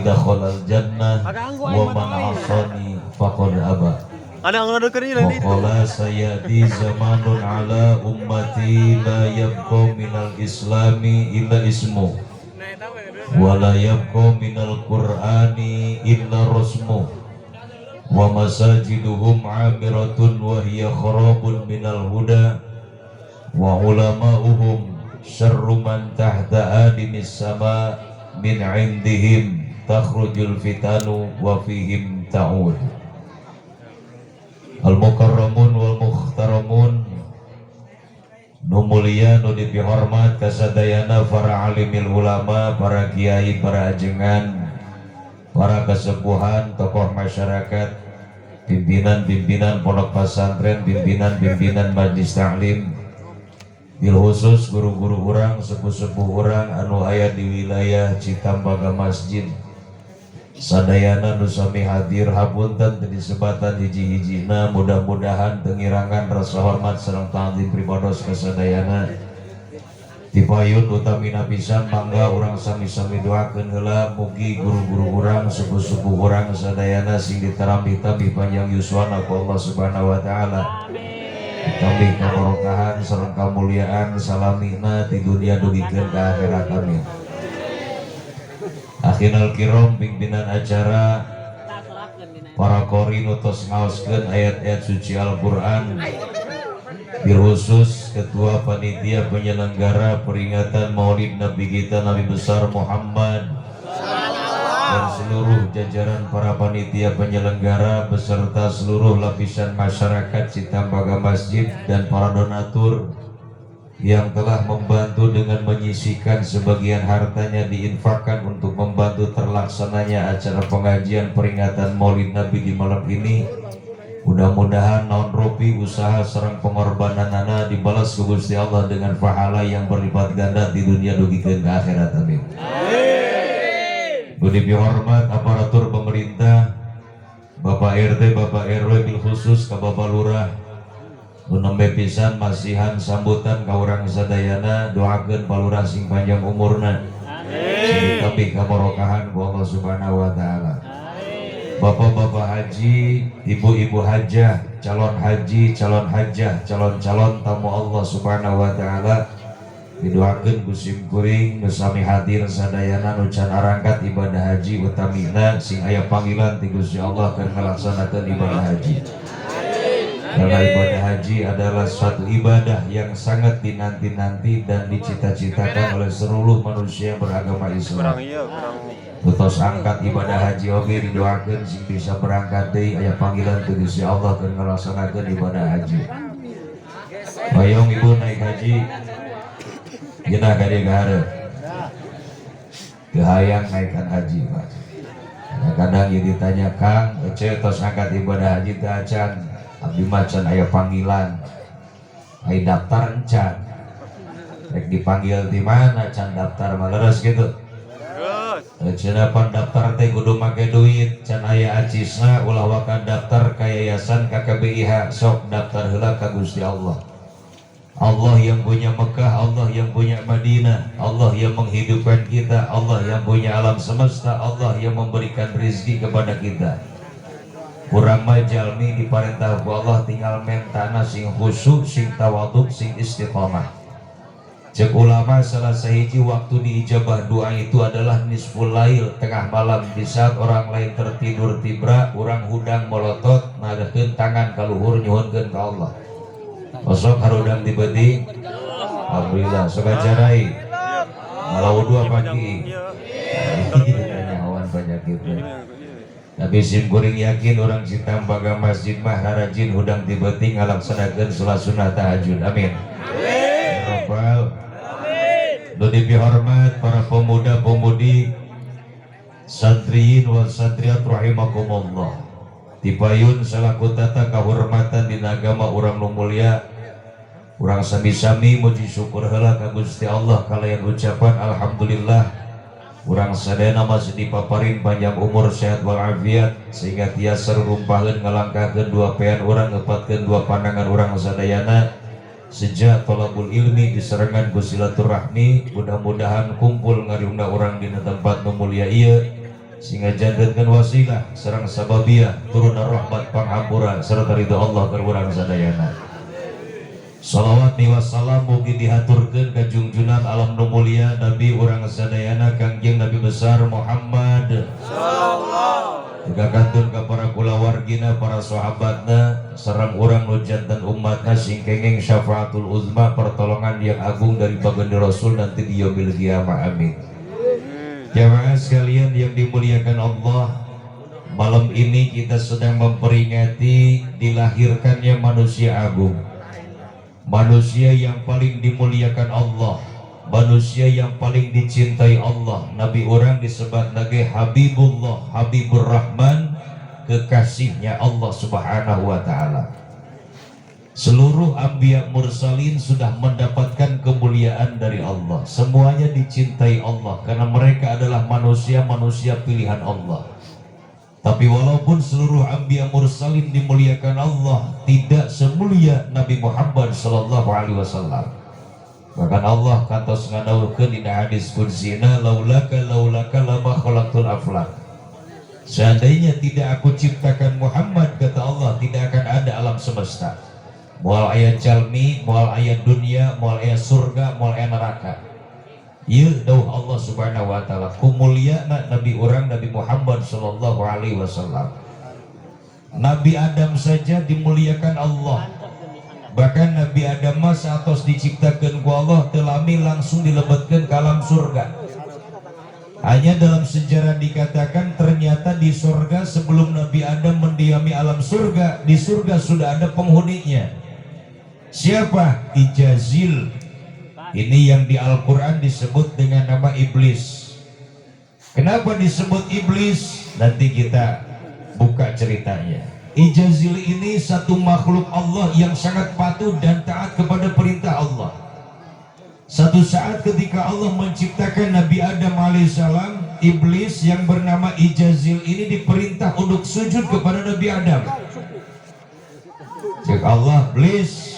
dakhalal jannah wa man 'asani faqad aba. Wa qala sayati zamanun ala ummati la yabqa minal islami illa ismu wa la yabqa minal qur'ani illa rasmu wa masajiduhum 'amiratun wa hiya kharabun minal huda wa ulama'uhum syarru man tahta adimis sama min 'indihim takhrujul fitanu wa fihim ta'ud. Al-mukarramun wal mukhtaramun, nu mulia nu dipihormat kasadayana para alimil ulama, para kiai, para ajengan, para kesepuhan, tokoh masyarakat, pimpinan-pimpinan pondok pesantren, pimpinan-pimpinan majlis taklim, bil khusus guru-guru urang, sepuh-sepuh urang anu aya di wilayah Citambaga Masjid. Sadayana nu sami hadir hapunten teu disebatan hiji-hijina, mudah-mudahan tengirangan rasa hormat sareng ta'zim pribados kasadayana dipayun utamina pisan mangga urang sami-sami doakeun heula mugi guru-guru urang, sepuh-sepuh urang sadayana sing ditarambi-tambi panjang yuswana ku Allah Subhanahu wa taala. Tambih kabarokahan sareng kamuliaan salamina di dunia dugikeun ka akhirat kami. Akhinal kiram pimpinan acara, para qori nutos ngaoskeun ayat-ayat suci Al-Qur'an, khusus ketua panitia penyelenggara peringatan Maulid Nabi kita Nabi besar Muhammad dan seluruh jajaran para panitia penyelenggara beserta seluruh lapisan masyarakat Citambaga Masjid dan para donatur yang telah membantu dengan menyisihkan sebagian hartanya diinfakkan untuk membantu terlaksananya acara pengajian peringatan Maulid Nabi di malam ini. Mudah-mudahan naon rupi usaha serang pengorbananana dibalas ku Gusti Allah dengan pahala yang berlipat ganda di dunia dugikeun ka akhirat. Amin. Budi dihormat aparatur pemerintah, Bapak RT, Bapak RW, bil khusus ka Bapak Lurah, nembe pisan masihan sambutan ka urang sadayana, doakeun palurah sing panjang umurna, sing tapi kabarokahan ku Allah Subhanahu wa taala. Bapak-bapak haji, ibu-ibu hajah, calon haji, calon hajah, calon-calon tamu Allah Subhanahu wa taala, didoakeun ku sim kuring bersami hadir sadayana nu can arangkat ibadah haji utamina sing aya panggilan ti Gusti Allah keur ngalaksanakeun ibadah haji. Karena ibadah haji adalah suatu ibadah yang sangat dinanti-nanti dan dicita-citakan oleh seluruh manusia yang beragama Islam. Tutos angkat ibadah haji oge didoakeun sing bisa berangkat deui aya panggilan ti Gusti Allah keur ngalaksanakeun ibadah haji. Hoyong ibu naik haji geuna ka dieu hareup. Teu hayang naikkan haji, Pak. Kadang-kadang ieu ditanya, "Kang, ece tos angkat ibadah haji teu acan?" Abdi macan aya panggilan, aya daftar encan. Rek dipanggil di mana can daftar mah leres gitu. Cenah pan daftar teh kudu make duit, can aya acisna ulah wakan daftar ka yayasan KKBIH, sok daftar heula ka Gusti Allah. Allah yang punya Mekah, Allah yang punya Madinah, Allah yang menghidupkan kita, Allah yang punya alam semesta, Allah yang memberikan rezeki kepada kita. Urang mah jalmi diparentah ku Allah tinggal mentana sing khusyuk, sing tawaduk, sing istiqomah. Cek ulama salah sahiji waktu diijabah doa itu adalah nisful lail, tengah malam, di saat orang lain tertidur tibra, urang hudang molotot nadakeun tangan ka luhur nyuhunkeun ka Allah. Osok harudang di beuting. Alhamdulillah sagajarai. Malah wudu pagi. Ditanya awan penyakitnya. Tapi sim kuring yakin orang Citambaga Masjid mah rajin hudang ti beuting ngalaksanakeun salat sunah tahajud. Amin. Rabbal alamin. Nu dipihormat para pemuda-pemudi, santriyin wal santriyat rahimakumullah. Dipayun salaku tata kahormatan dina agama urang nu mulia. Urang sami-sami muji syukur heula ka Gusti Allah kalayan ucapan alhamdulillah. Urang sadayana masih dipaparin panjang umur sehat walafiat sehingga tiasa rumpaheun ngalangkahkeun dua pean urang ngepatkeun dua pandangan urang sadayana sejak thalabul ilmi diserengan ku silaturahmi. Mudah-mudahan kumpul ngariungna urang dina tempat nu mulia ieu sehingga jantankan wasilah serang sababiah turun rahmat panghampura serta ridho Allah berurang sadayana. Salawat ni wassalam mugi dihaturkeun ka junjunan alam nu mulia Nabi urang sadayana Kangjeng Nabi besar Muhammad sallallahu juga kantun ka para kulawargina para sahabatna sareng urang nu janten umatna sing kenging syafaatul uzma pertolongan yang agung dari baginda Rasul nanti di yaumil qiyamah amin. Jamaah sekalian yang dimuliakan Allah, malam ini kita sedang memperingati dilahirkannya manusia agung, manusia yang paling dimuliakan Allah, manusia yang paling dicintai Allah. Nabi orang disebut sebagai Habibullah, Habibur Rahman, kekasihnya Allah Subhanahu wa Ta'ala. Seluruh anbiya mursalin sudah mendapatkan kemuliaan dari Allah. Semuanya dicintai Allah karena mereka adalah manusia-manusia pilihan Allah. Tapi walaupun seluruh anbiya mursalin dimuliakan Allah, tidak semulia Nabi Muhammad sallallahu alaihi wasallam. Bahkan Allah kantos ngadawukeun dina hadis qudsina, laulaka lama khalaqtul aflaq. Seandainya tidak aku ciptakan Muhammad, kata Allah, tidak akan ada alam semesta. Moal aya jalmi, moal aya dunia, moal aya surga, moal aya neraka. Ieu dawuh Allah Subhanahu wa Ta'ala, kumuliana Nabi urang Nabi Muhammad sallallahu alaihi wasallam. Nabi Adam saja dimuliakan Allah. Bahkan Nabi Adam satos diciptakeun ku Allah teu lami langsung dilebetkeun ka alam surga. Hanya dalam sejarah dikatakan ternyata di surga sebelum Nabi Adam mendiami alam surga, di surga sudah ada penghuninya. Siapa? Ijazil. Ini yang di Al-Quran disebut dengan nama iblis. Kenapa disebut iblis? Nanti kita buka ceritanya. Ijazil ini satu makhluk Allah yang sangat patuh dan taat kepada perintah Allah. Satu saat ketika Allah menciptakan Nabi Adam alaihissalam, iblis yang bernama Ijazil ini diperintah untuk sujud kepada Nabi Adam. Cek Allah, iblis,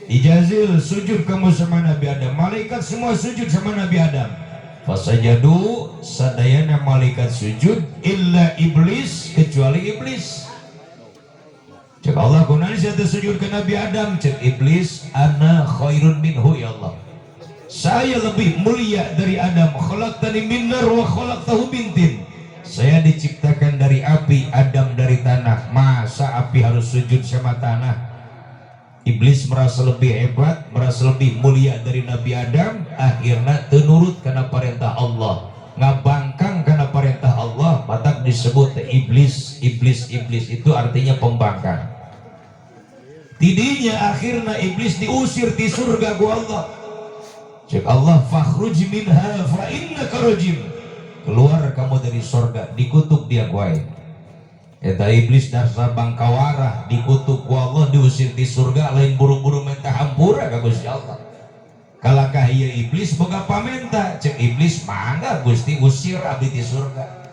Ijazil, sujud kamu sama Nabi Adam. Malaikat semua sujud sama Nabi Adam. Fasajadu, sadayana malaikat sujud, illa iblis, kecuali iblis. Cek Allah, kunani saya sujud ke Nabi Adam. Cek iblis, ana khairun minhu ya Allah, saya lebih mulia dari Adam. Khalaqtani min nar wa khalaqtahu min tin. Saya diciptakan dari api, Adam dari tanah. Masa api harus sujud sama tanah? Iblis merasa lebih hebat, merasa lebih mulia dari Nabi Adam. Akhirnya tenurut karena perintah Allah, ngabangkang karena perintah Allah. Maka disebut iblis. Iblis itu artinya pembangkang. Tidinya akhirnya iblis diusir di surga ku Allah. Cek Allah, fakhruj minha fa innaka rajim. Keluar kamu dari surga, dikutuk dia kuai. Eta iblis dasar bangkawarah, dikutuk ku Allah, diusir di surga, lain buru-buru minta hampura ka Gusti Allah. Kalakah ieu iblis boga pamenta? Cek iblis, mangga Gusti usir abdi di surga.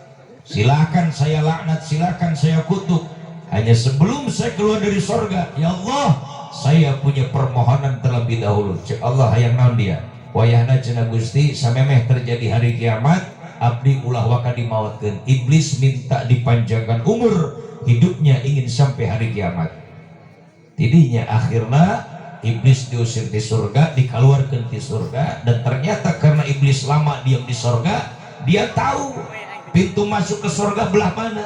Silakan saya laknat, silakan saya kutuk. Hanya sebelum saya keluar dari surga, ya Allah, saya punya permohonan terlebih dahulu. Cek Allah, hayang naon dia? Wayahna cenah Gusti samemeh terjadi hari kiamat, abdi ulah waka dimautkeun. Iblis minta dipanjangkan umur hidupnya, ingin sampai hari kiamat. Tidinya akhirnya iblis diusir di surga, dikeluarkan di surga. Dan ternyata karena iblis lama diam di surga, dia tahu pintu masuk ke surga belah mana.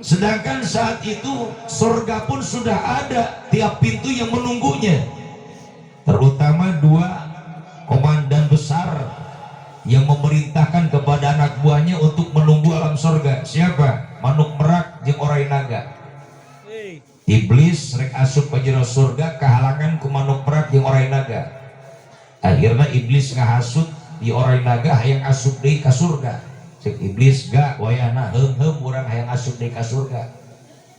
Sedangkan saat itu surga pun sudah ada tiap pintu yang menunggunya, terutama dua komandan besar yang memerintahkan kepada anak buahnya untuk menunggu alam surga. Siapa? Manuk merak jeung orai naga. Iblis rek asup ka jero surga, kehalangan ku manuk merak jeung orai naga. Akhirnya iblis ngahasut di orai naga hayang asup deui ka surga. Cek iblis, gak wayahna heum urang hayang asup deui ka surga.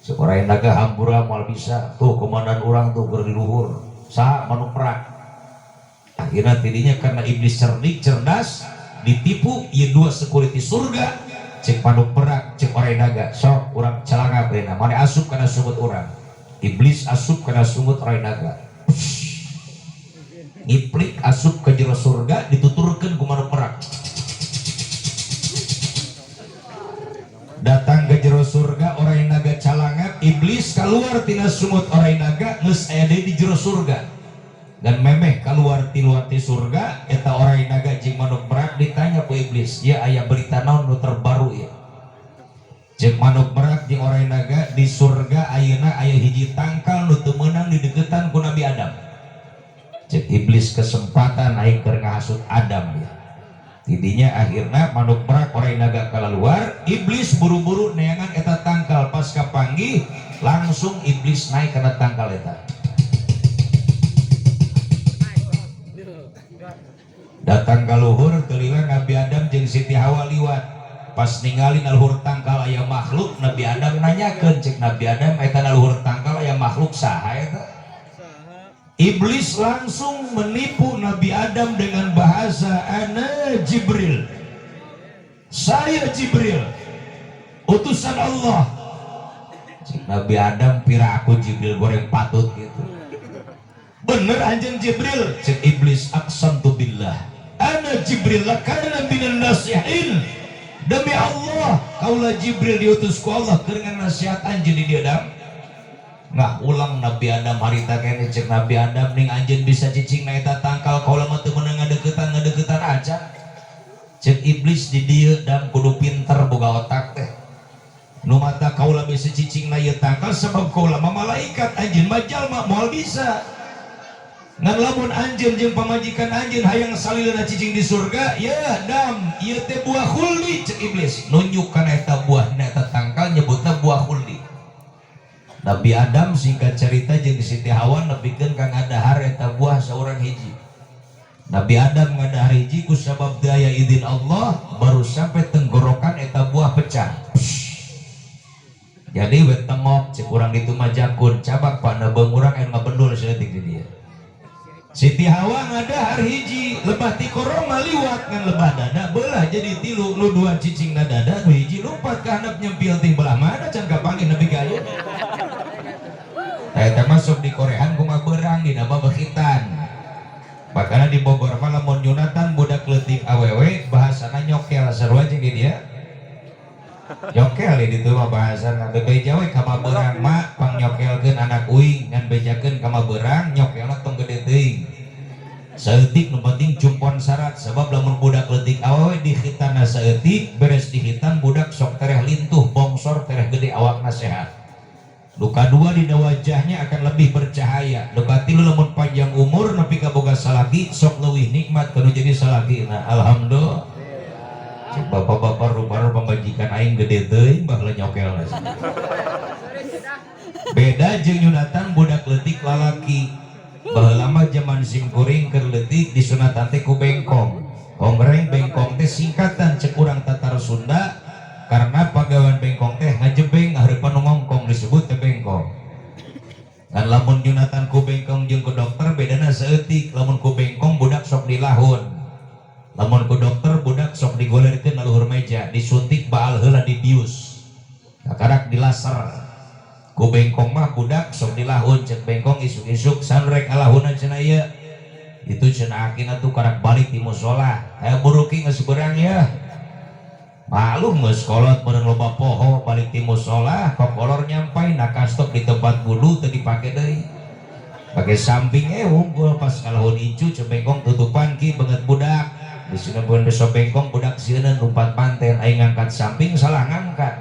Cek orai naga hampura moal bisa. Tuh komandan urang tuh keur di luhur. Saha manuk merak. Akhirnya tidinya karena iblis cerdik, cerdas, ditipu, ieu dua security surga. Cek manuk merak, cek orai naga, sok urang calanga beuna, mane asup kana sumut urang. Iblis asup kana sumut orai naga. Ngiplik asup ke jero surga, dituturkeun ku manuk merak. datang ke jero surga orang naga calangat iblis keluar tina sumut orang naga geus aya deui di jero surga dan memeh keluar ti luar ti surga eta orang naga jeung manuk merak ditanya ku iblis ya aya berita naon nu terbaru ya jeung manuk merak jeung orang naga di surga ayeuna aya hiji tangkal nu teu meunang dideketan ku Nabi Adam jeung iblis kesempatan aing keur ngahasut Adam ya tidinya akhirnya manuk merak orang naga keluar iblis buru-buru neangan eta tangkal pas kapanggih langsung iblis naik karena tangkal eta datang ke luhur kelila Nabi Adam jeung Siti Hawa liwat pas ningali luhur tangkal aya makhluk Nabi Adam nanyakeun cek Nabi Adam eta luhur tangkal aya makhluk saha eta iblis langsung menipu Nabi Adam dengan bahasa ana Jibril saya Jibril utusan Allah cek Nabi Adam pira aku Jibril goreng patut gitu bener anjeun Jibril cek iblis aqsamtu billah ana Jibril lakana minan nasihin demi Allah kaulah Jibril diutus ku Allah keur nasihat anjeun di dia Adam nggak ulang Nabi Adam harita kene cek Nabi Adam ning anjeun bisa cicing na eta tangkal kaulah mah teu meunang ngadeukeutan aja cek iblis di dieu dan kudu pinter boga otak teh nu mata kaulah bisa cicing na ieu tangkal sebab kaulah mah malaikat anjeun mah jalma moal bisa ngan lamun anjeun jeung pamajikan anjeun hayang salilana cicing di surga ya dam ieu teh buah khuldi cek iblis nunjukkan eta buahna eta tangkal nyebutna buah khuldi Nabi Adam singkat cerita jeung Siti Hawa nepikeun ka ngadahar eta buah saurang hiji Nabi Adam ngadahar hiji ku sabab daya izin Allah baru sampai tenggorokan eta buah pecah jadi we tengok cek urang ditu mah jakun cabak pana beung urang aya ngabendul saeutik di dieu Siti Hawa ngadahar hiji lebah ti koroma liwat ngan lebah dada belah jadi tilu nu dua cicing na dada nu hiji lompat ka handap nyempil ting belah mana can kapanggih nepi ka aya eta masuk di Korean ku ngabeurang dina babekitan makana di Bogor mah lamun nyunatan budak leutik awewe bahasana nyokel sarua jeung di dia nyokel di ditu mah bahasana bebeja we ka mabeurang mah pang nyokelkeun anak uing ngan bejakeun ka mabeurang nyokelna tong gede teuing saeutik nu penting cumpon syarat sebab lamun budak leutik awewe dihitana saeutik beres dihitan budak sok tereh lintuh bongsor tereh gede awakna sehat luka dua di wajahnya akan lebih bercahaya lebati lu lamun panjang umur nepi ka boga salaki sok leuwih nikmat kanu jadi salaki nah alhamdulillah cek bapak-bapak rupa pembajikan aing gede teuing baheula nyokel beda jeung nyunatan budak leutik lalaki baheula mah zaman simkuring keur leutik disunatan teh ku bengkong kongreng bengkong teh singkatan cek urang tatar Sunda karena pagawean bengkong teh ngajebeng hareupan nu ngongkong disebut teh bengkong dan lamun nyunatan ku bengkong jeung ku dokter bedana saeutik lamun ku bengkong budak sok dilahun lamun ku dokter budak sok digolerkeun na luhur meja disuntik baal heula dibius kakarak dilaser ku bengkong mah budak sok dilahun cek bengkong isuk-isuk sanrek alahuna cenah ieu itu cenah akina tuh karak balik di musola aya buruki geus beurang ya malum geus kolot beurang loba poho balik di musola kokolor nyampai na kastok di tempat wudu teu dipake deui pake samping unggul pas kalahun icu cek bengkong tutupan ki beungeut budak di sini bukan besok bengkong budak sieuna numpat panten aing ngangkat samping salah ngangkat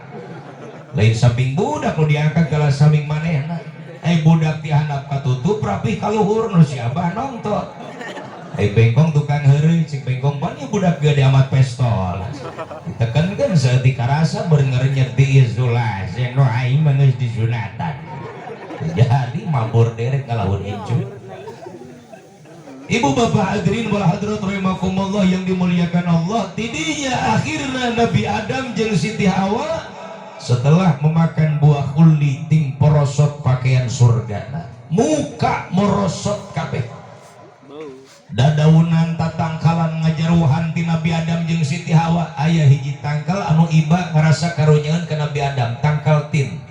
lain samping budak lo diangkat kalah samping manehna budak ti handap katutup rapih kaluhur nu si abah nonton bengkong tukang heureuy cik bengkong pan budak gede amat pestol ditekenkeun saeutik karasa beur ngeurenyet di izulah yang nu aing mah geus disunatan jadi mabur derek kalahun icu. Ibu bapak hadirin wal hadirat rahimakumullah yang dimuliakan Allah tidinya akhirnya Nabi Adam jeung Siti Hawa setelah memakan buah khuldi ting porosot pakaian surga muka merosot kabeh dadaunan tatangkalan ngajaruhan ti Nabi Adam jeung Siti Hawa aya hiji tangkal anu iba ngarasa karunyeun ka Nabi Adam tangkal tin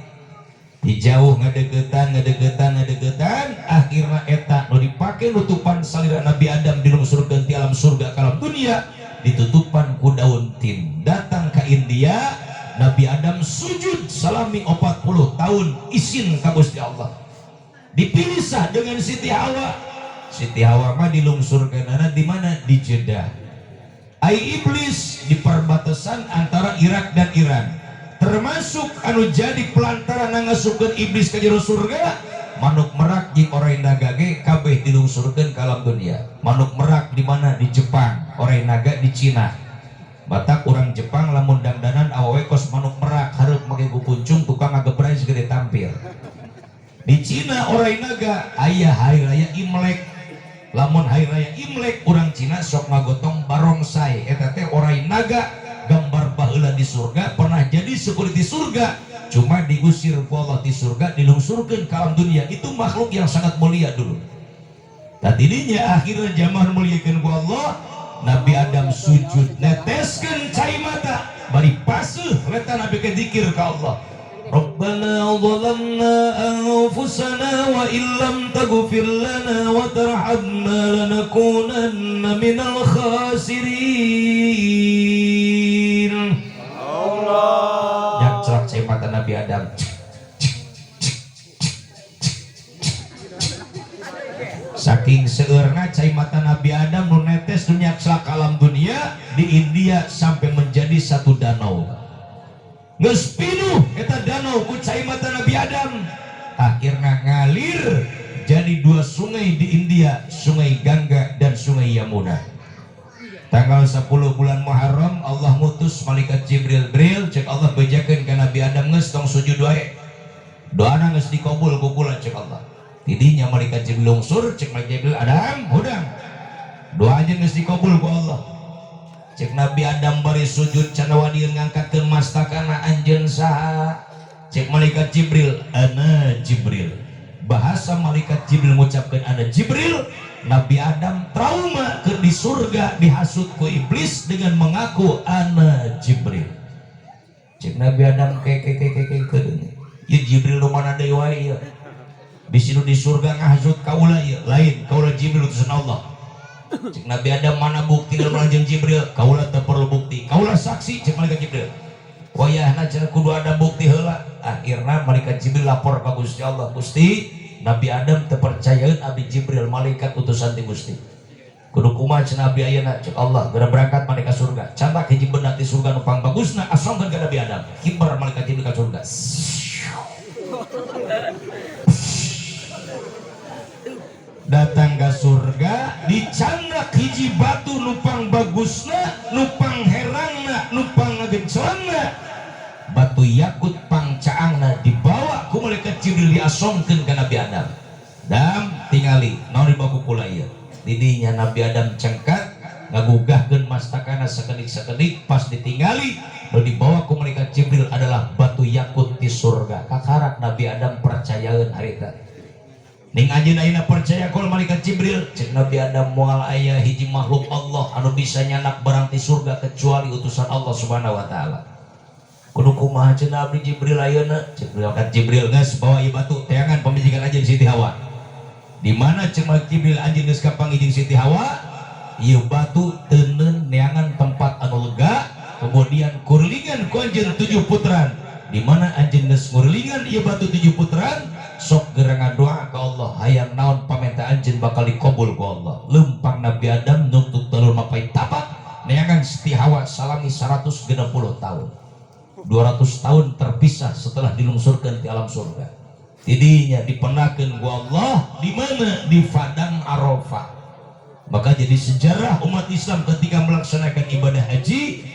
dijauh ngadegetan akhirnya eta nu dipake nutupan salira Nabi Adam di surga di alam surga kalam dunia ditutupan ku daun tin datang ke India Nabi Adam sujud salami 40 tahun izin ka Gusti Allah. Dipisah dengan Siti Hawa. Siti Hawa mah dilungsurkeunana di mana? Di Jeddah. Ai iblis di perbatasan antara Irak dan Iran. Termasuk anu jadi pelantaran ngasukeun iblis ka jero surga, manuk merak jeung orai naga ge kabeh dilungsurkeun ka alam dunia. Manuk merak di mana? Di Jepang, orai naga di Cina. Batak orang Jepang lamun dangdanan awewe kos manuk merak hareup make kupuncung tukang ngagebrai segede tampil. Di Cina orai naga aya hari raya Imlek. Lamun hari raya Imlek orang Cina sok ngagotong barongsai eta teh orai naga gambar baheula di surga pernah jadi security surga cuma diusir ku Allah di surga dilungsurkeun ka alam dunia. Itu makhluk yang sangat mulia dulu. Tadinya akhirnya zaman muliakeun ku Allah, Nabi Adam sujud neteskeun cai mata bari paseuh eta Nabi ke zikir ka Allah. Rabbana zalamna anfusana wa illam taghfir lana wa tarhamna lanakunanna minal khasirin. Allah yang cerak cai mata Nabi Adam. Saking seurna cai mata Nabi Adam nu netes dunia kelak alam dunia di India sampai menjadi satu danau. Geus pinuh eta danau ku cai mata Nabi Adam. Akhirnya ngalir jadi dua sungai di India, Sungai Gangga dan Sungai Yamuna. Tanggal 10 bulan Muharram Allah ngutus malaikat Jibril. Cek Allah bejakeun ka Nabi Adam geus tong sujud wae. Doana geus dikabul ku kula cek Allah. Tidinya malaikat Jibril lungsur, cek malaikat Jibril, Adam, hudang. Doanya geus dikabul ku Allah. Cek Nabi Adam bari sujud candawa dia ngangkatkeun mastakana anjeun saha? Cek malaikat Jibril, ana Jibril. Bahasa malaikat Jibril mengucapkan ana Jibril. Nabi Adam trauma ke di surga dihasut ku iblis dengan mengaku ana Jibril. Cek Nabi Adam kedeung. Ieu Jibril nu mana deui wae ieu? Bisidu di surga ngahasut kaula ieu, lain kaula Jibril utusan Allah. Cek Nabi Adam mana bukti dalam lanjeng Jibril? Kaulah tak perlu bukti, kaulah saksi. Cek malaikat Jibril, wayahna cenah kudu ada bukti heula. Akhirna malaikat Jibril lapor ka Gusti Allah, Gusti, Nabi Adam teu percayaeun abi Jibril malaikat utusan ti Gusti. Kudu kumaha cenah abi ayeuna? Cek Allah, geura berangkat malaikat surga. Candak hiji beuna ti surga nu pang bagusna asongkeun ka Nabi Adam. Kibar malaikat Jibril ka surga. Datang ke surga dicandak hiji batu nupang bagusna, nupang herangna, nupang ngagencelangna, batu yakut pang caangna dibawa ku malaikat Jibril diasongkeun ka Nabi Adam. Dam tingali naon dibawa kula ieu. Didinya Nabi Adam cengkat ngagugahkeun mastakana sakedik-sakedik pas ditingali lalu dibawa ku malaikat Jibril adalah batu yakut di surga. Kakarak Nabi Adam percayaeun harita. Ning anjeun ayeuna percaya kul malaikat Jibril. Cek Nabi Adam moal aya hiji makhluk Allah anu bisa nyanak barang di surga kecuali utusan Allah Subhanahu wa taala. Kudu kumaha cenah abdi Jibril ayeuna? Cek malaikat Jibril geus bawa ieu batu teangan pamijikan anjeun Siti Hawa. Di mana cek malaikat Jibril anjeun geus kapanggi jeung Siti Hawa? Ieu batu teuneun neangan tempat anu lega, kemudian kurlingan ku anjeun 7 putran. Di mana anjeun geus ngurlingan ieu batu 7 putran? Sok gerangan doa ke Allah hayang naon pamenta anjeun bakal dikabul ku Allah. Lempang Nabi Adam nuntut telur mapai tapak neangan Siti Hawa salami 160 tahun. 200 tahun terpisah setelah dilungsurkan di alam surga. Tidinya dipenakeun ku Allah di mana? Di Padang Arafah. Maka jadi sejarah umat Islam ketika melaksanakan ibadah haji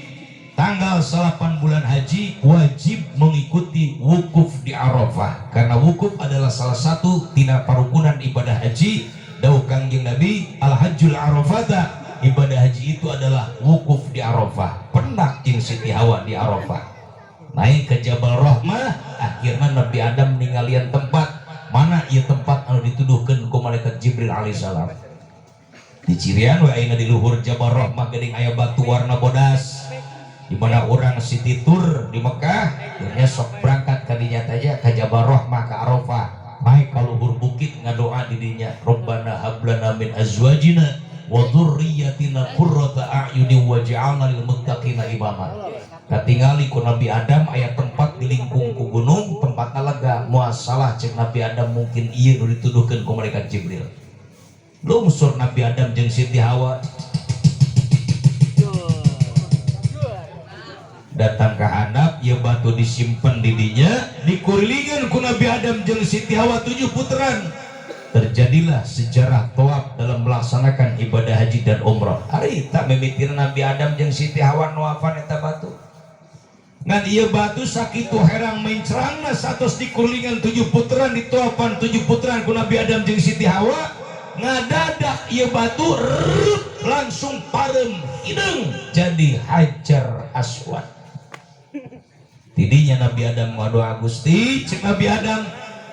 tanggal 8 bulan haji wajib mengikuti wukuf di Arafah, karena wukuf adalah salah satu tina parukunan ibadah haji. Dawuh Kangjeng Nabi, al-hajjul arafata, ibadah haji itu adalah wukuf di Arafah. Pendak jeung Siti Hawa di Arafah naik ke Jabal Rahmah. Akhirnya Nabi Adam ninggalian tempat mana ieu tempat anu dituduhkeun ku malaikat Jibril alaihissalam. Di cirian we ayeuna di luhur Jabal Rahmah geuning aya batu warna bodas. Di mana orang Siti Tur di Mekah, akhirnya sok berangkat ka dinya aja ka Jabal Rahmah ka Arafah. Baik ka luhur bukit ngadoa di dinya, Rabbana hablana min azwajina wa dzurriyyatina qurrata a'yunin waj'alna lil muttaqina mama katingali ku Nabi Adam aya tempat di lingkung ku gunung tempatna lega muasalah cek Nabi Adam mungkin ieu nu dituduhkeun ku malaikat Jibril lungsur Nabi Adam jeung Siti Hawa datang ke handap ya batu disimpan di dinya dikurilingan ku Nabi Adam jeung Siti Hawa 7 putaran terjadilah sejarah tawaf dalam melaksanakan ibadah haji dan umrah hari tak memitir Nabi Adam jeung Siti Hawa nuafan eta batu ngan ieu batu sakitu herang mencerangna satos dikurilingan 7 putaran dituafan 7 putaran ku Nabi Adam jeung Siti Hawa ngadadak ieu batu langsung parem hidung jadi Hajar Aswad. Tidinya Nabi Adam ngadoa Gusti cek Nabi Adam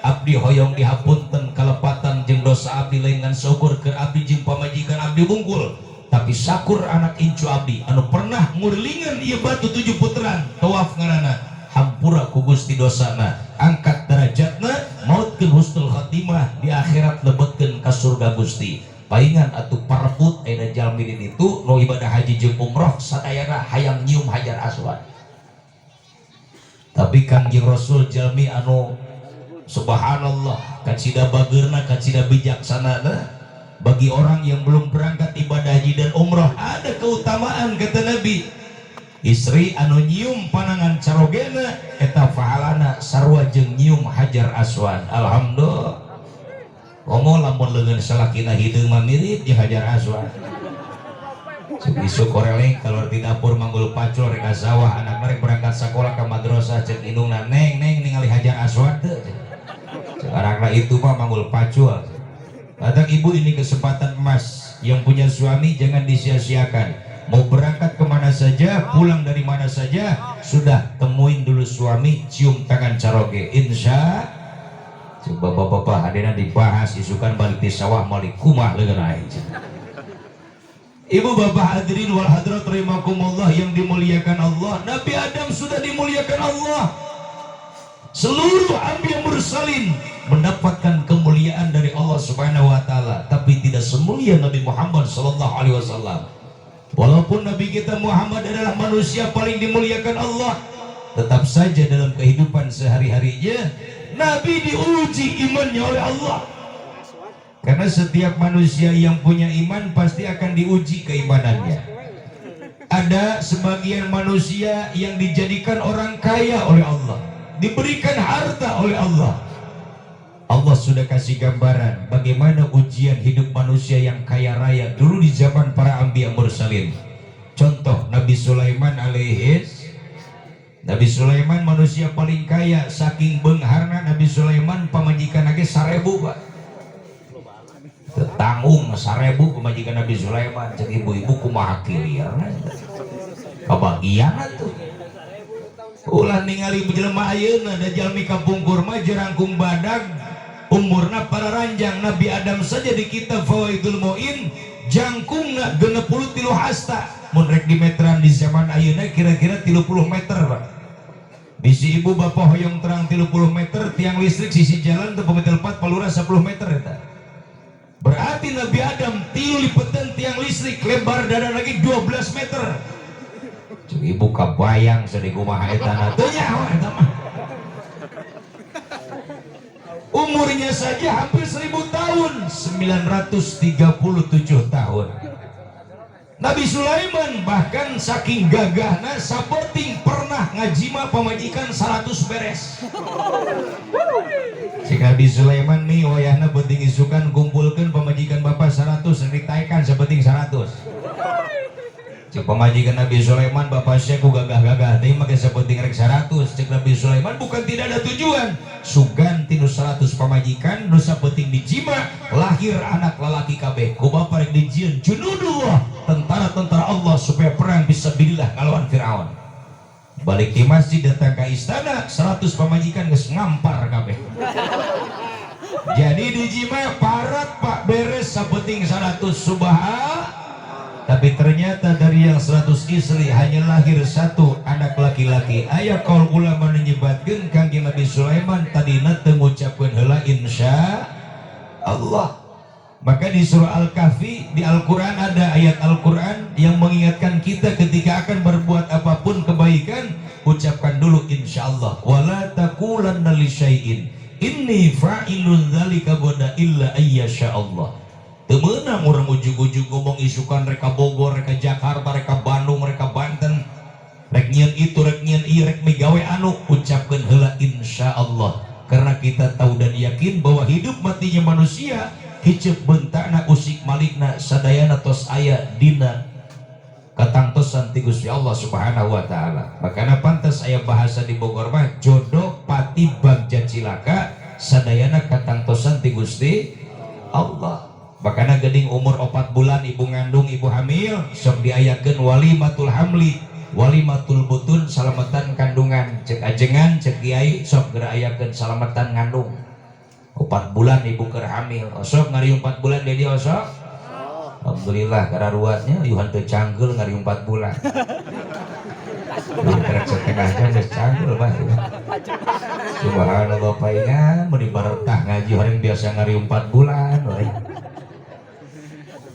abdi hoyong dihapunten kalepatan jeung dosa abdi lain syukur ke abdi jeung pamajikan abdi bungkul tapi sakur anak incu abdi anu pernah ngurilingan ieu batu 7 putaran tawaf ngaranna hampura ku Gusti dosana angkat derajatna mautkeun husnul khatimah di akhirat lebetkeun ka surga Gusti paingan atuh parebut aya jalmi ditu nu ibadah haji jeung umrah sadayana hayang nyium Hajar Aswad tapi Kangjeng Rasul jalmi anu subhanallah kacida bageurna kacida bijaksanana bagi orang yang belum berangkat ibadah haji dan umrah ada keutamaan kata Nabi istri anu nyium panangan carogena eta fahalana sarua jeung nyium Hajar Aswad alhamdulillah ngomong lamun leungeun salakina hideung mah mirip jeung Hajar Aswad isuk koreleng kalau di dapur manggul pacul rek sawah anak mereka berangkat sekolah ke madrasah cek indungna neng ningali Hajar Aswad teu sekarang itu mah manggul pacul kata ibu ini kesempatan emas yang punya suami jangan disia-siakan mau berangkat kemana saja pulang dari mana saja sudah temuin dulu suami cium tangan caroge insya coba bapak-bapak hadirna dibahas isukan balik di sawah malik kumah leungeun aja. Ibu bapak hadirin wal hadrat rahimakumullah yang dimuliakan Allah Nabi Adam sudah dimuliakan Allah seluruh anbiya mursalin mendapatkan kemuliaan dari Allah subhanahu wa ta'ala tapi tidak semulia Nabi Muhammad sallallahu alaihi wasallam walaupun Nabi kita Muhammad adalah manusia paling dimuliakan Allah tetap saja dalam kehidupan sehari-harinya Nabi diuji imannya oleh Allah karena setiap manusia yang punya iman pasti akan diuji keimanannya. Ada sebagian manusia yang dijadikan orang kaya oleh Allah, diberikan harta oleh Allah. Allah sudah kasih gambaran bagaimana ujian hidup manusia yang kaya raya dulu di zaman para anbiya mursalin. Contoh Nabi Sulaiman Nabi Sulaiman manusia paling kaya saking beungharna Nabi Sulaiman pamajikan lagi 1000 Pak. Tanggung 1000 pemajikan Nabi Sulaiman cek ibu-ibu kumaha kieu kabagian atuh ulah ningali jelema ayeuna da jalmi kapungkur mah jerangkung badag umurna para ranjang Nabi Adam saja di kitab Fawaidul Muin jangkungna 63 hasta mun rek dimeteran di zaman ayeuna kira-kira 30 meter Pak bisi ibu bapak hoyong terang 30 meter tiang listrik sisi jalan teu pemetel 4 palura 10 meter eta berarti Nabi Adam tilu lipetan tiang listrik lebar dada lagi 12 meter cuk ibu kabayang sedih kumaha eta teu nyaho eta mah umurnya saja hampir 1000 tahun 937 tahun Nabi Sulaiman bahkan saking gagahna saperting pernah ngajima pamajikan 100 beres si Nabi Sulaiman nih wayahna penting isukan kumpulkan pemajikan bapak 100 ritaekan sepenting 100 cek pemajikan Nabi Sulaiman bapak saya ku gagah-gagah tapi make sepenting rek 100 cek Nabi Sulaiman bukan tidak ada tujuan sugan tinu 100 pemajikan nu sapenting dijima lahir anak lalaki kabeh ku bapak rek dijieun junudullah tentara-tentara Allah supaya perang fisabilillah ngalawan Firaun balik di masjid datang ke istana 100 pemajikan geus ngampar kabeh jadi dijima parat Pak beres sapenting 100 subhanallah tapi ternyata dari yang 100 istri hanya lahir 1 anak laki-laki aya kaul ulama menyebatkeun Kangjeng Nabi Sulaiman tadina teu ngucapkeun heula insya Allah Maka di surah Al-Kahfi di Al-Quran ada ayat Al-Quran yang mengingatkan kita ketika akan berbuat apapun kebaikan, ucapkan dulu insyaallah. Wala taqulanna li syai'in inni fa'ilun dzalika ghadan illa ayyasha'allah. Teu meunang urang ujug-ujug ngomong isukan reka Bogor, reka Jakarta, reka Bandung, reka Banten, rek nyieun itu, rek nyieun ieu, rek migawe anu, ucapkeun heula insyaallah. Karena kita tahu dan yakin bahwa hidup matinya manusia hicep bentakna usik malikna sadayana tos aya dina katangtosan ti Gusti Allah Subhanahu wa taala. Makana pantas aya bahasa di Bogor mah jodoh pati bagja cilaka sadayana katangtosan ti Gusti Allah. Makana geuning umur 4 bulan ibu ngandung ibu hamil sok diayakeun walimatul hamli, walimatul butun, salamatan kandungan. Cek ajengan cek kiai sok gerayakeun salamatan ngandung. 4 bulan ibu keur hamil, osok ngari 4 bulan dedi osok. Alhamdulillah karena ruatnya yuhan teu canggul ngari 4 bulan. Karek setengah jam geus canggul mah. Subhanallah paingan mun dibaretah ngaji orang biasa ngari 4 bulan we.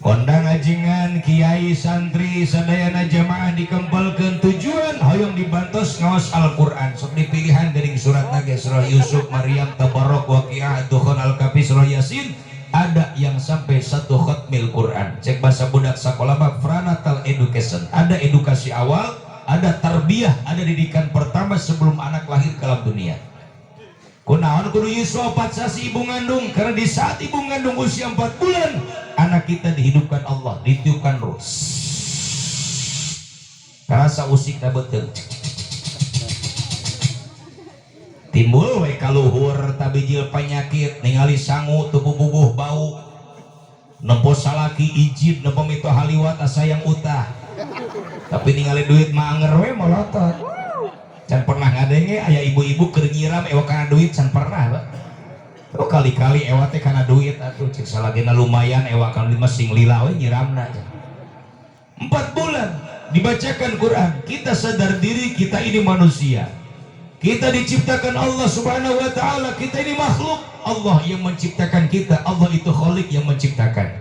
Kondang ajengan kiai santri sadayana jamaah dikempelkeun tujuan hoyong dibantos ngaos Al-Qur'an. Sok dipilihan geuning surat nage surah Yusuf, Maryam, Tabarok, Waqiah, Dukhan, Al-Kahfi, surah Yasin. Ada yang sampai 1 khatmil Quran. Cek bahasa budak sakola mah prenatal education. Ada edukasi awal, ada tarbiyah, ada didikan pertama sebelum anak lahir ke alam dunia. Kunaon kudu yusopat sasi ibu ngandung, karena di saat ibu ngandung usia 4 bulan anak kita dihidupkan Allah, ditiupkan ruh. Karasa usik betul. Timbul we kaluhur tabijil penyakit ningali sangu tubuh bubuh bau. Nempo salaki ijib nempo mito haliwat asayang utah. Tapi ningali duit mah anger we molotot. Can pernah ngadenge aya ibu-ibu keur nyiram ewa kana duit can pernah Pak. Oh kali-kali ewa teh kana duit atuh cek salagena lumayan ewa kana masing lila we nyiramna. 4 bulan dibacakan Quran, kita sadar diri kita ini manusia. Kita diciptakan Allah Subhanahu wa taala, kita ini makhluk. Allah yang menciptakan kita, Allah itu Khalik yang menciptakan.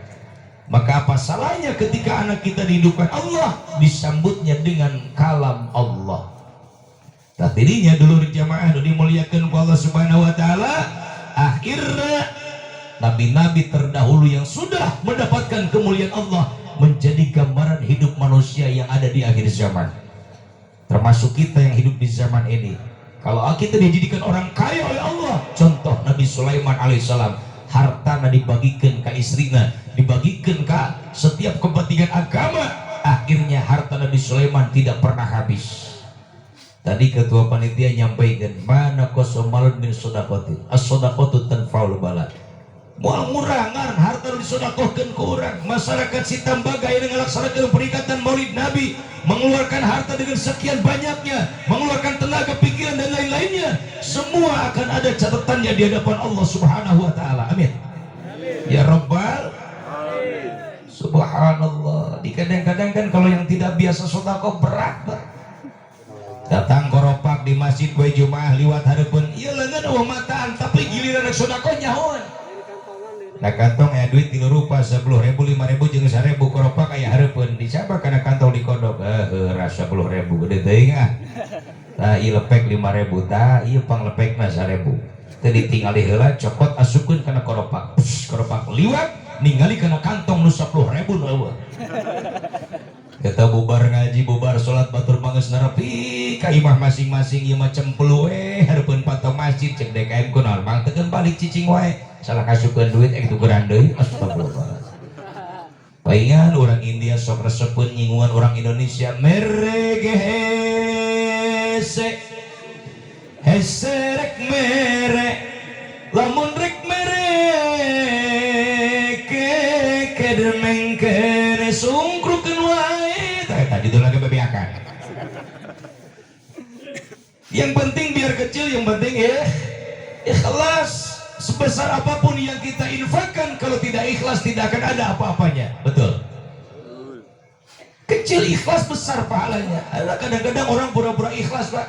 Maka apa salahnya ketika anak kita dihidupkan Allah disambutnya dengan kalam Allah. Tadinya dulu jamaah dimuliakan Allah Subhanahu wa taala, akhirnya nabi-nabi terdahulu yang sudah mendapatkan kemuliaan Allah menjadi gambaran hidup manusia yang ada di akhir zaman. Termasuk kita yang hidup di zaman ini. Kalau kita dijadikan orang kaya oleh Allah, contoh Nabi Sulaiman alaihissalam, hartana dibagikan ke istrinya, dibagikan ke setiap kepentingan agama, akhirnya harta Nabi Sulaiman tidak pernah habis. Tadi ketua panitia nyampaikan mana kosomalun min sodakotin as-sodakotu tanfaul balad. Moal murangan harta disodakohkeun ku urang. Masyarakat Sitambaga yang melaksanakan peringatan Maulid Nabi mengeluarkan harta dengan sekian banyaknya, mengeluarkan tenaga, pikiran dan lain-lainnya, semua akan ada catatannya di hadapan Allah Subhanahu wa taala. Amin. Ya Rabbal Subhanallah. Di kadang-kadang kan kalau yang tidak biasa sedekah berat, Pak. Datang koropak di masjid gue Jumaah liwat hareupeun ieu leungeun eueuh mataan tapi giliran rek sedekah nyahoan. Nah kantong aya duit 3 rupa 10.000 5.000 jeung 1.000 koropak aya hareupeun dicaba kana kantong dikodok rasa 10.000 gede teuing ah. Tah ieu lepek 5.000 tah ieu panglepekna 1.000. Teu ditingali heula copot asupkeun kana koropak. Koropak liwat ningali kana kantong nu 10.000 nu eueuh. Kita bubar ngaji, bubar sholat, batur mangeus nerepi ka imah masing-masing ieu mah cempelu we hareupeun patok masjid cek DKM kunaon mang teukeun balik cicing wae salah kasupkeun duit tukeran deui astagfirullah. Paingan orang India sok resepeun nyinggungan orang Indonesia merege hese rek mere lamun rek mere keder mengkene sungkrukeun wae tadi itu lagi bebeakan. Yang penting biar kecil, yang penting ya ikhlas. Sebesar apapun yang kita infakkan, kalau tidak ikhlas tidak akan ada apa-apanya. Betul. Kecil ikhlas, besar pahalanya. Ada kadang-kadang orang pura-pura ikhlas, Pak.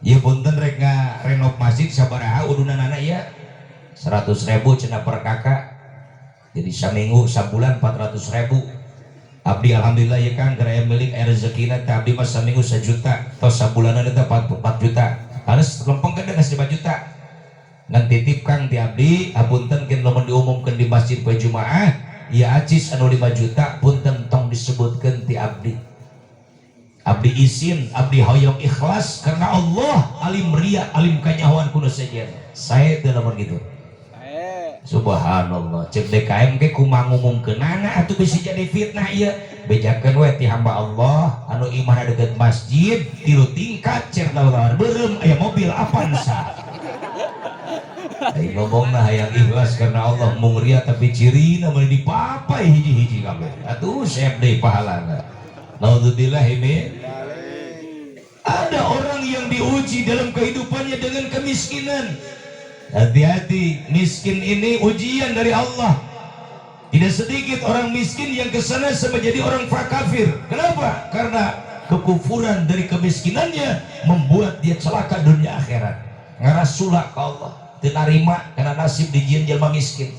Ya punten rek renov masjid sabaraha udunan anak ya 100.000 cenah per kakak. jadi saminggu sabulan 400.000. Abdi alhamdulillah ya kan geraya milik rezekina teh abdi mah saminggu 1 juta tos sabulanan eta 4 juta karena lempeng kan ngasih 5 juta ngan titip kang di abdi apunten kin lamun diumumkeun di masjid poe Jumaah ya acis anu 5 juta punten tong disebutkeun ti abdi izin abdi hoyong ikhlas karena Allah alim ria alim kanyahoan kuno saja saya dalam gitu. Subhanallah cek DKM ke kumang ngumumkeunana atuh bisa jadi fitnah ieu bejakeun we ti hamba Allah anu imanna deukeut masjid 3 tingkat cek lawan beureum aya mobil Avanza ai ngomongna hayang ikhlas karena Allah mung ria tapi cirina meureun dipapai hiji-hiji kabeh atuh sep deui pahalana naudzubillah min. Ada orang yang diuji dalam kehidupannya dengan kemiskinan. Hati-hati, miskin ini ujian dari Allah. Tidak sedikit orang miskin yang kesana menjadi orang kafir. Kenapa? Karena kekufuran dari kemiskinannya membuat dia celaka dunia akhirat. Ngarasula ke Allah, tenarima karena nasib dijieun jelema miskin.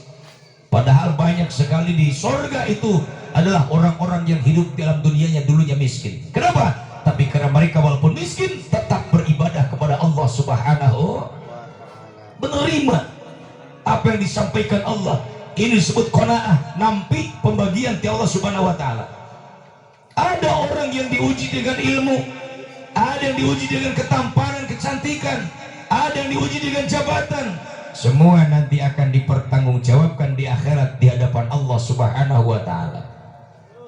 Padahal banyak sekali di sorga itu adalah orang-orang yang hidup dalam dunianya dulunya miskin. Kenapa? Tapi karena mereka walaupun miskin tetap beribadah kepada Allah Subhanahu, menerima apa yang disampaikan Allah. Ini disebut qanaah, nampi pembagian ti Allah Subhanahu wa taala. Ada orang yang diuji dengan ilmu, ada yang diuji dengan ketampanan, kecantikan, ada yang diuji dengan jabatan. Semua nanti akan dipertanggungjawabkan di akhirat di hadapan Allah Subhanahu wa taala.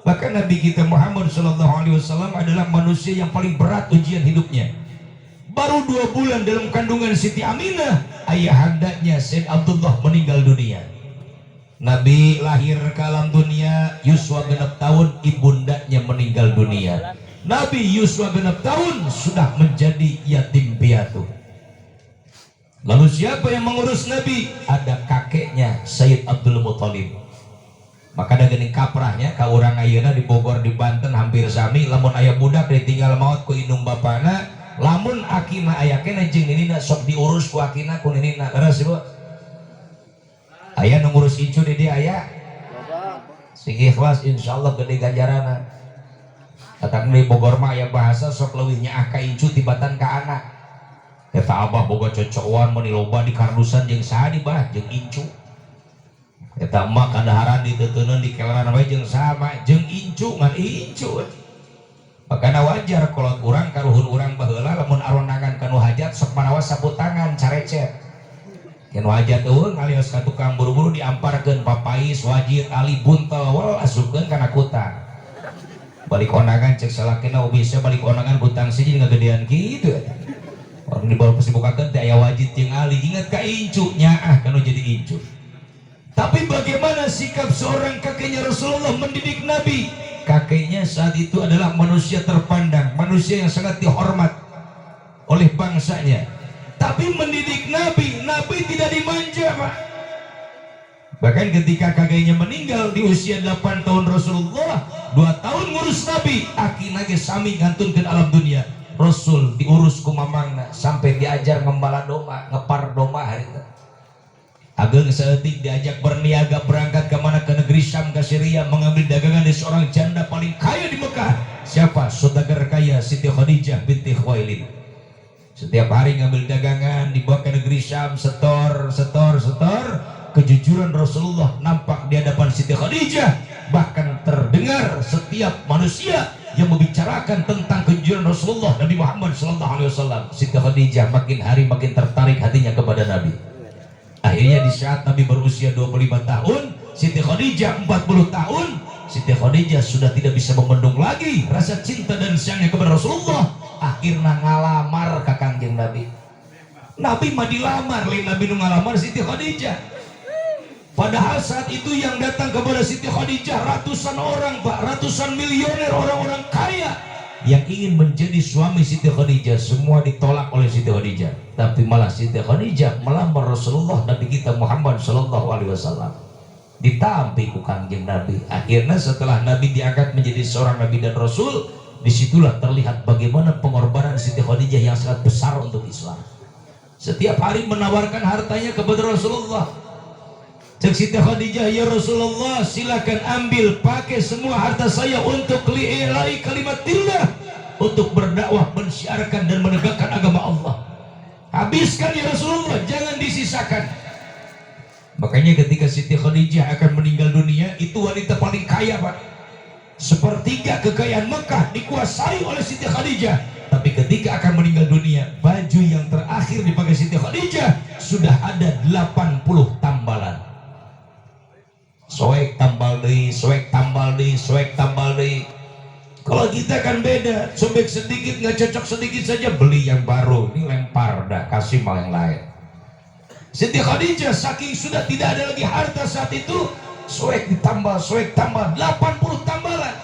Bahkan Nabi kita Muhammad SAW adalah manusia yang paling berat ujian hidupnya. Baru 2 bulan dalam kandungan Siti Aminah, ayahandanya Said Abdullah meninggal dunia. Nabi lahir ke alam dunia yuswa 6 tahun, ibundanya meninggal dunia. Nabi yuswa 6 tahun sudah menjadi yatim piatu. Lalu siapa yang mengurus Nabi? Ada kakeknya Sayyid Abdul Muthalib. Maka ada gini kaprahnya ka urang ayeuna di Bogor di Banten hampir sami lamun aya budak ditinggal maut ku indung bapana, lamun akina aya keneh jeung ninina sok diurus ku akina ku ninina. Terus Ibu. Aya nu ngurus incu di dia aya. Sing ikhlas insyaallah gede ganjarana. Katang di Bogor mah aya bahasa sok leuwih nyaah ka incu tibatan ka anak. Eta abah boga cocokan mun loba di kardusan jeung saha di bah jeung incu. Eta emak kadaharan diteuteunun di keleran bae jeung sama jeung incu ngan incu. Makana wajar kolot urang karuhun urang baheula lamun aronangan kanu hajat sok manawa sapu tangan carecet. Ken hajat eueung alias ka tukang buru-buru diamparkeun papais, wajir, ali, buntel, wal asupkeun kana kutang. Balik onangan cek salakina bisa balik onangan hutang siji ngagedean kitu. Orang dibawa pasibukakeun teh aya wajid jeung ali, ingat ka incu nyaah kanu jadi incu. Tapi bagaimana sikap seorang kakeknya Rasulullah mendidik Nabi? Kakeknya saat itu adalah manusia terpandang, manusia yang sangat dihormat oleh bangsanya. Tapi mendidik Nabi, Nabi tidak dimanja, Pak. Bahkan ketika kakeknya meninggal di usia 8 tahun Rasulullah, 2 tahun ngurus Nabi, akhirnya sami ngantunkeun alam dunia. Rasul diurus ku mamangna sampai diajar ngembala domba, ngepar domba hari itu. Ageng seetik diajak berniaga berangkat ke mana, ke negeri Syam, ke Syria, mengambil dagangan dari seorang janda paling kaya di Mekah. Siapa? Saudagar kaya Siti Khadijah binti Khuwailid. Setiap hari ngambil dagangan dibawa ke negeri Syam, setor. Kejujuran Rasulullah nampak di hadapan Siti Khadijah, bahkan terdengar setiap manusia yang membicarakan tentang kejujuran Rasulullah Nabi Muhammad SAW. Siti Khadijah makin hari makin tertarik hatinya kepada Nabi. Akhirnya di saat Nabi berusia 25 tahun, Siti Khadijah 40 tahun, Siti Khadijah sudah tidak bisa membendung lagi rasa cinta dan sayangnya kepada Rasulullah. Akhirnya ngalamar ke Kangjeng Nabi. Nabi mah dilamar, lain Nabi nu ngalamar Siti Khadijah. Padahal saat itu yang datang kepada Siti Khadijah ratusan orang, Pak, ratusan milioner orang-orang kaya yang ingin menjadi suami Siti Khadijah, semua ditolak oleh Siti Khadijah. Tapi malah Siti Khadijah melamar Rasulullah Nabi kita Muhammad SAW. Ditampi ku Kangjeng Nabi. Akhirnya setelah Nabi diangkat menjadi seorang Nabi dan Rasul, disitulah terlihat bagaimana pengorbanan Siti Khadijah yang sangat besar untuk Islam. Setiap hari menawarkan hartanya kepada Rasulullah. Cek Siti Khadijah, ya Rasulullah, silakan ambil, pakai semua harta saya untuk li'ilai kalimatillah, untuk berdakwah, mensyiarkan dan menegakkan agama Allah. Habiskan ya Rasulullah, jangan disisakan. Makanya ketika Siti Khadijah akan meninggal dunia, itu wanita paling kaya, Pak. Sepertiga kekayaan Mekah dikuasai oleh Siti Khadijah. Tapi ketika akan meninggal dunia, baju yang terakhir dipakai Siti Khadijah sudah ada 80 tambalan. Soek tambal deui, soek tambal deui, soek tambal deui. Kalau kita kan beda, sobek sedikit nggak cocok sedikit saja beli yang baru, ini lempar dah, kasih mal yang lain. Siti Khadijah saking sudah tidak ada lagi harta saat itu, soek ditambah, soek tambah, 80 tambalan.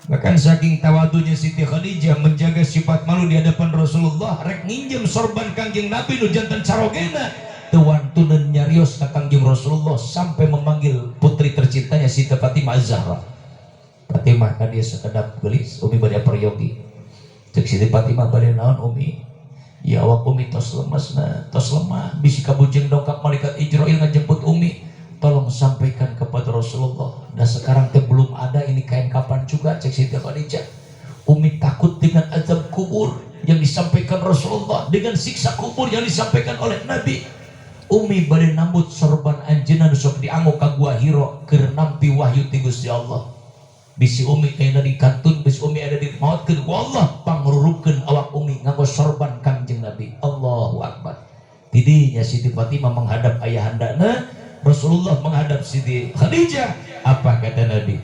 Bahkan saking tawadunya Siti Khadijah menjaga sifat malu di hadapan Rasulullah, rek nginjem sorban Kangjeng Nabi nu janten carogena, tuan tunen nyarios ka Kangjeng Rasulullah sampai memanggil putri tercintanya Siti Fatimah Az-Zahra. Fatimah kan dia sekedap gelis, Umi bade peryogi. Cek Siti Fatimah bade naon Umi? Ya awak Umi tos lemesna, tos lemah, bisi kabujeng dongkap malaikat Ijrail ngajemput Umi. Tolong sampaikan kepada Rasulullah. Dan sekarang teh belum ada ini kain kapan juga, cek Siti Khadijah. Umi takut dengan azab kubur yang disampaikan Rasulullah, dengan siksa kubur yang disampaikan oleh Nabi. Umi bade nambut sorban anjeunna nu sok dianggo ka Gua Hiro keur nampi wahyu ti Gusti Allah. Bisi Umi kayana di kantun, bisi Umi ada di mautkeun ku Allah, pangrurupkeun awak Umi nganggo sorban Kangjeng Nabi. Allahu Akbar. Tidinya Siti Fatimah menghadap ayahandana, Rasulullah menghadap Siti Khadijah. Apa kata Nabi?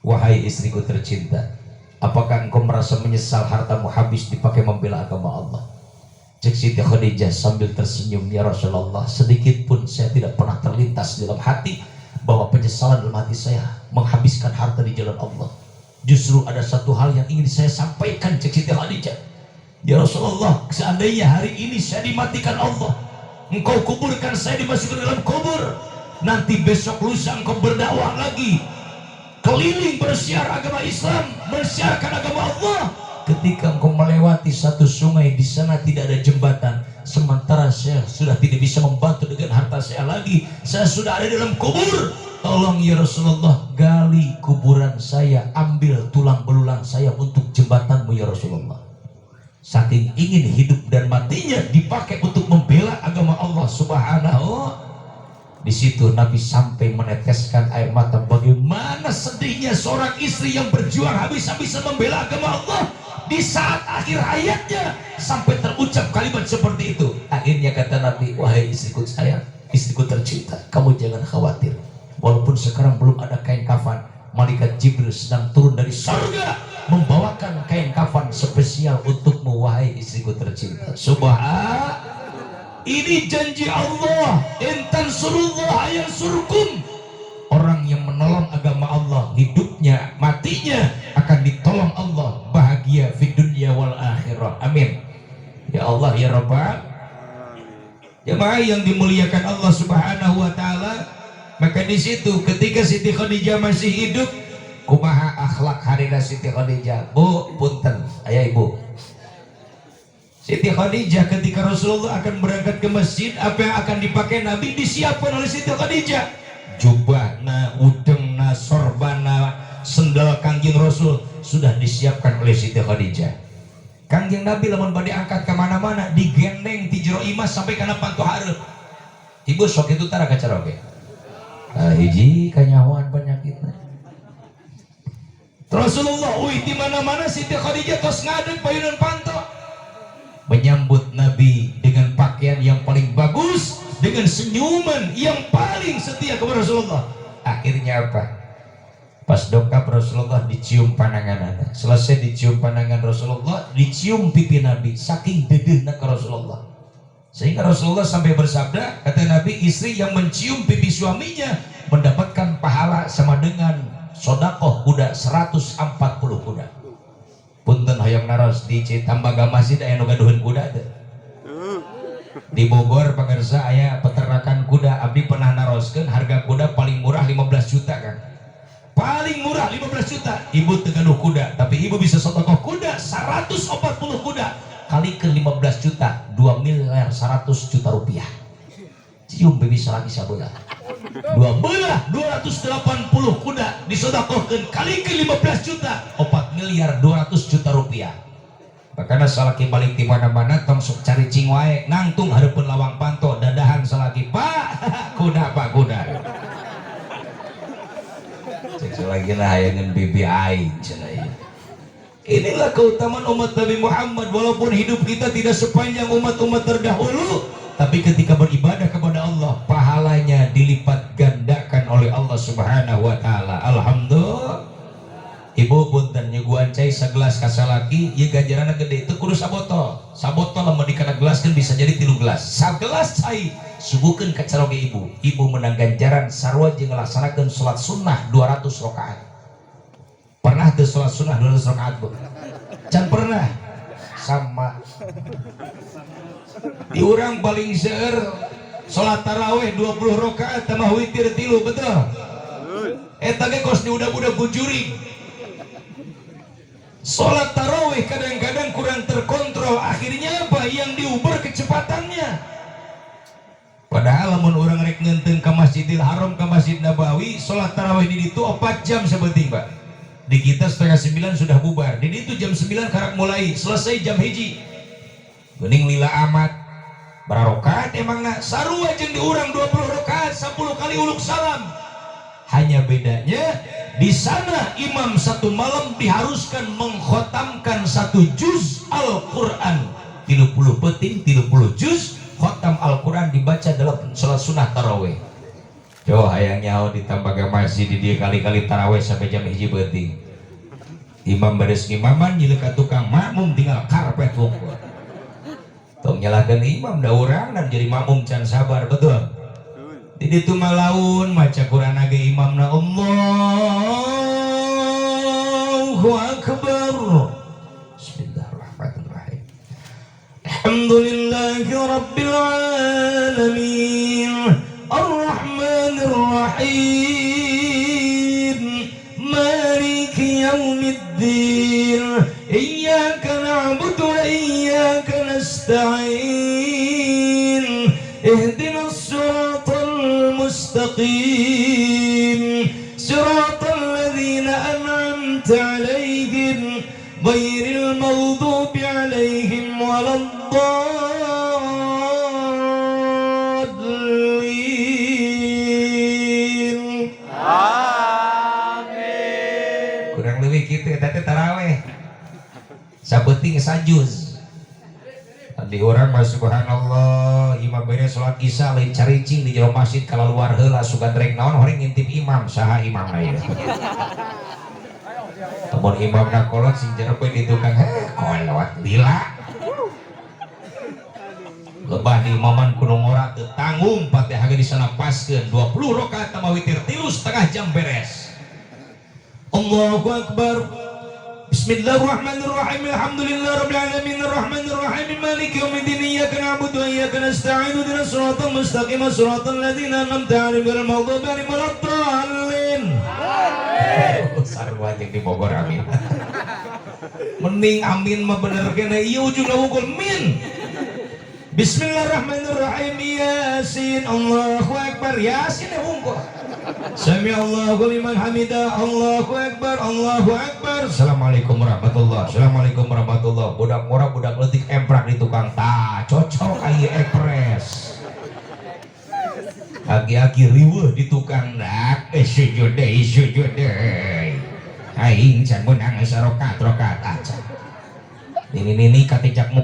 Wahai istriku tercinta, apakah engkau merasa menyesal hartamu habis dipakai membela agama Allah? Cek Siti Khadijah sambil tersenyum, ya Rasulullah, sedikit pun saya tidak pernah terlintas dalam hati bahwa penyesalan dalam hati saya menghabiskan harta di jalan Allah. Justru ada satu hal yang ingin saya sampaikan, cek Siti Khadijah. Ya Rasulullah, seandainya hari ini saya dimatikan Allah, engkau kuburkan saya, dimasukkan dalam kubur, nanti besok lusa engkau berdakwah lagi, keliling bersiar agama Islam, bersiarkan agama Allah. Ketika engkau melewati satu sungai, di sana tidak ada jembatan, sementara saya sudah tidak bisa membantu dengan harta saya lagi, saya sudah ada dalam kubur. Tolong ya Rasulullah, gali kuburan saya, ambil tulang belulang saya untuk jembatanmu ya Rasulullah. Saking ingin hidup dan matinya dipakai untuk membela agama Allah Subhanahu. Di situ Nabi sampai meneteskan air mata. Bagaimana sedihnya seorang istri yang berjuang habis-habisan membela agama Allah, di saat akhir hayatnya sampai terucap kalimat seperti itu. Akhirnya kata Nabi, wahai istriku sayang, istriku tercinta, kamu jangan khawatir. Walaupun sekarang belum ada kain kafan, malaikat Jibril sedang turun dari surga membawakan kain kafan spesial untukmu, wahai istriku tercinta. Subhan, ini janji Allah, intan surullah yansurkum. Orang yang menolong agama Allah, hidupnya matinya akan ditolong Allah, bahagia di dunia wal akhirah. Amin ya Allah ya Rabbal. Jemaah yang dimuliakan Allah Subhanahu wa taala, maka di situ ketika Siti Khadijah masih hidup, kumaha akhlak harina Siti Khadijah? Bu, punten, ayah ibu. Siti Khadijah ketika Rasulullah akan berangkat ke masjid, apa yang akan dipakai Nabi disiapkan oleh Siti Khadijah. Jubahna, udengna, sorbana, sendal Kangjeng Rasul sudah disiapkan oleh Siti Khadijah. Kangjeng Nabi lamun bade angkat kemana-mana, digendeng ti jero imas sampai kana pantu hareup. Ibu sok itu tara kacaroge. Hiji kanyahoan penyakitna. Rasulullah uih di mana-mana Siti Khadijah tos ngadeg payunan panto. Menyambut Nabi dengan pakaian yang paling bagus, dengan senyuman yang paling setia kepada Rasulullah. Akhirnya apa? Pas dongkap Rasulullah dicium pandangan. Selesai dicium pandangan Rasulullah, dicium pipi Nabi, saking dedehna ke Rasulullah. Sehingga Rasulullah sampai bersabda, kata Nabi, istri yang mencium pipi suaminya mendapatkan pahala sama dengan sodakoh kuda 140 kuda. Punten hoyong naros di Citambaga masih aya nu gaduheun kuda teh. Di Bogor pagarsa aya peternakan kuda, abdi pernah naroskeun harga kuda paling murah 15 juta kan. Paling murah 15 juta. Ibu teu gaduh kuda, tapi ibu bisa sodakoh kuda 140 kuda. Kali ke 15 juta, 2 miliar 100 juta rupiah. cium bisa lagi sabelah dua belah 280 kuda disodakohkeun kali ke 15 juta 4 miliar 200 juta rupiah. Makanya salaki balik di mana-mana tong sok cari cing wae nangtung hareupeun lawang panto dadahan salaki pak kuda pak kuda cek salaki lah hayangan bibi aing cenah ieu. Inilah keutamaan umat Nabi Muhammad. Walaupun hidup kita tidak sepanjang umat-umat terdahulu, tapi ketika beribadah kepada Allah pahalanya dilipat gandakan oleh Allah Subhanahu wa taala. Alhamdulillah. Ibu punten nyuguhan cai sagelas kasalaki ieu ganjaranna gede teu kudu sabotol. Sabotol lamun dikana gelaskeun bisa jadi 3 gelas. Sagelas cai suguhkeun ka caroge ibu. Ibu menang ganjaran sarua jeung ngalaksanakeun salat sunnah 200 rakaat. Pernah tuh sholat sunnah 200 rakaat bu? Can pernah? Sama. Di urang paling seueur sholat taraweh 20 rakaat tambah witir 3 betul? Eta ge kos diudag-udag bujuring. Sholat taraweh kadang-kadang kurang terkontrol, akhirnya apa? Yang diuber kecepatannya. Padahal lamun orang rek ngeunteun ka Masjidil Haram ka Masjid Nabawi, sholat taraweh di ditu 4 jam sebenting Pak. Di kita 8:30 sudah bubar. Di itu jam 9 karak mulai, selesai jam 1. Geuning lila amat. Bararokat emangna sarua jeung diurang 20 rakaat 10 kali uluk salam. Hanya bedanya di sana imam satu malam diharuskan mengkhotamkan 1 juz Al-Qur'an. 30 peting, 30 juz khotam Al-Qur'an dibaca dalam salat sunnah tarawih. Yo hayangnya ditambah ke masjid di dia kali-kali taraweh sampai jam 1 beuting. Imam beres imaman nyileuk ka tukang makmum tinggal karpet wungkul. Tong nyalahkeun imam da urang dan jadi makmum can sabar betul. Di ditu mah laun maca Quran ge imamna Allahu akbar. Bismillahirrahmanirrahim. Alhamdulillahi rabbil alamin. Ar-Rahmanir Rahim Maliki Yaumiddin Iyyaka na'budu wa iyyaka nasta'in Ihdinas siratal mustaqim Siratal ladzina an'amta 'alaihim ghairil maghdubi 'alaihim waladdallin. Tadi taraweh sabeting sajuz di orang mah subhanallah imam beres salat isya lain caricing di jero masjid kalau luar heula sugan rek naon horeng ngintip imam saha imam aya temun imamna kolot sing jero poe di tukang kolot lila lebah di imaman kudu ngora teu tanggung Fatihah ge disanapaskeun 20 rakaat tambah witir 3,5 jam beres. Allahu akbar. Bismillahirrahmanirrahim. Alhamdulillahirabbil alamin arrahmanir rahim maliki yaumiddin iyyaka na'budu wa iyyaka nasta'in ihdinas siratal mustaqim siratal ladzina an'amta 'alaihim ghairil maghdubi 'alaihim waladdallin. Sarua jeung di Bogor amin. Mending amin mah bener kene ieu ujungna wungkul min. Bismillahirrahmanirrahim. Yasin. Allahu akbar. Yasin wungkul. Sami Allahu liman hamidah. Allahu akbar. Allahu akbar. Assalamualaikum warahmatullahi. Assalamualaikum warahmatullahi. Budak murah budak leutik emprak di tukang tah cocok aya ekspres. Aki-aki riweuh di tukang dak sujud deui. Aing can meunang sarokat aja. Nini katijak